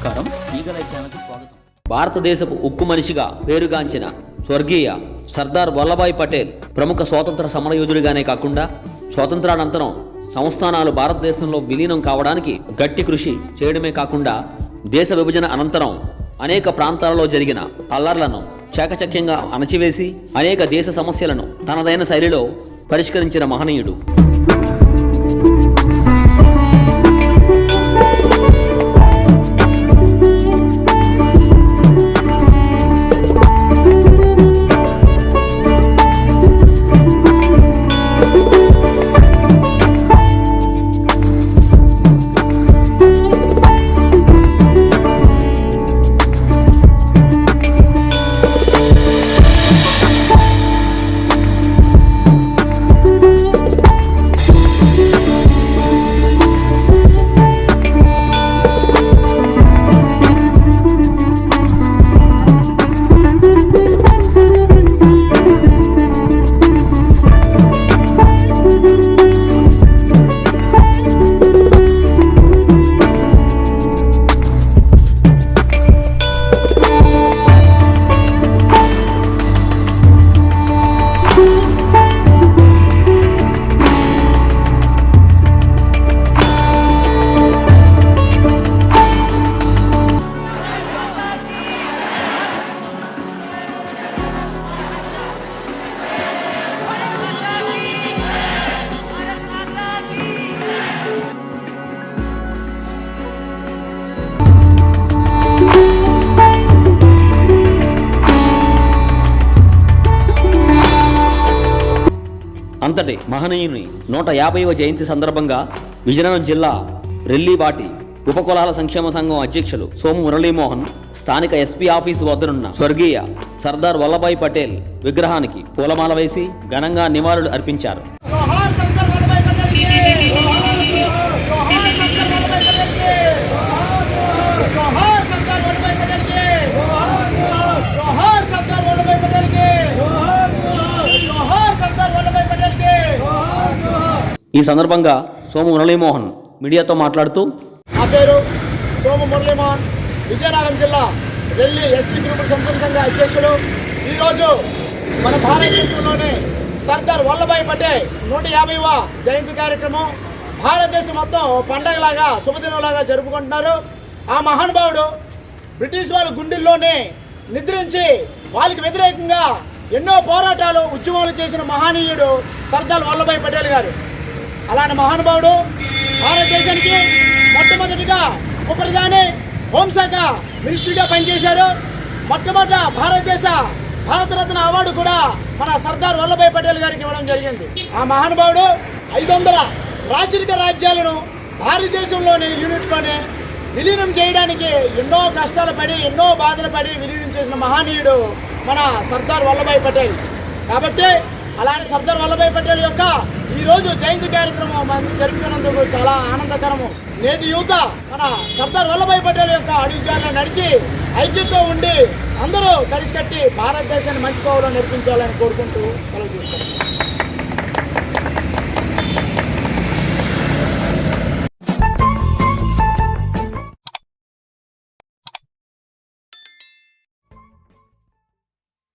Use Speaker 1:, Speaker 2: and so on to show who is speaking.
Speaker 1: నమస్కారం. ఈగలై ఛానల్కి స్వాగతం. భారతదేశపు ఉక్కు మనిషిగా పేరుగాంచిన స్వర్గీయ సర్దార్ వల్లభాయ్ పటేల్ ప్రముఖ స్వాతంత్ర సమరయోధుడిగానే కాకుండా స్వాతంత్రానంతరం సంస్థానాలు భారతదేశంలో విలీనం కావడానికి గట్టి కృషి చేయడమే కాకుండా దేశ విభజన అనంతరం అనేక ప్రాంతాలలో జరిగిన అల్లర్లను చాకచక్యంగా అణచివేసి అనేక దేశ సమస్యలను తనదైన శైలిలో పరిష్కరించిన మహనీయుడు. అంతటి మహనీయుని 150వ జయంతి సందర్భంగా విజయనగరం జిల్లా రెల్లిబాటి ఉపకులాల సంక్షేమ సంఘం అధ్యక్షులు సోము మురళీమోహన్ స్థానిక ఎస్పీ ఆఫీసు వద్దనున్న స్వర్గీయ సర్దార్ వల్లభాయ్ పటేల్ విగ్రహానికి పూలమాల వేసి ఘనంగా నివాళులు అర్పించారు. ఈ సందర్భంగా సోము మురళీమోహన్ మీడియాతో మాట్లాడుతూ,
Speaker 2: నా పేరు సోము మురళీమోహన్, విజయనగరం జిల్లా రెల్లి ఎస్సీ గ్రూప్ సంక్షేమ సంఘ అధ్యక్షుడు. ఈరోజు మన భారతదేశంలోని సర్దార్ వల్లభాయ్ పటేల్ 150వ జయంతి కార్యక్రమం భారతదేశం మొత్తం పండగలాగా శుభదినంలాగా జరుపుకుంటున్నారు. ఆ మహానుభావుడు బ్రిటిష్ వాళ్ళ గుండెల్లోనే నిద్రించి వాళ్ళకి వ్యతిరేకంగా ఎన్నో పోరాటాలు ఉద్యమాలు చేసిన మహనీయుడు సర్దార్ వల్లభాయ్ పటేల్ గారు. అలాంటి మహానుభావుడు భారతదేశానికి మొట్టమొదటిగా ఉప ప్రధాని హోంశాఖ మినిస్ట్రీగా పనిచేశారు. మొట్టమొదట భారతరత్న అవార్డు కూడా మన సర్దార్ వల్లభాయ్ పటేల్ గారికి ఇవ్వడం జరిగింది. ఆ మహానుభావుడు 500 రాచరిక రాజ్యాలను భారతదేశంలోని యూనిట్లోనే విలీనం చేయడానికి ఎన్నో కష్టాలు పడి ఎన్నో బాధలు పడి విలీనం చేసిన మహనీయుడు మన సర్దార్ వల్లభాయ్ పటేల్. కాబట్టి అలాంటి సర్దార్ వల్లభాయ్ పటేల్ యొక్క ఈరోజు జయంతి కార్యక్రమం మనం జరుపుకున్నందుకు చాలా ఆనందకరము. నేటి యువత మన సర్దార్ వల్లభాయ్ పటేల్ యొక్క అడుగుజాడలో నడిచి ఐక్యంతో ఉండి అందరూ కలిసి కట్టి భారతదేశాన్ని మంచి కోవలో నడిపించాలని కోరుకుంటూ సెలవు తీసుకుంటాం.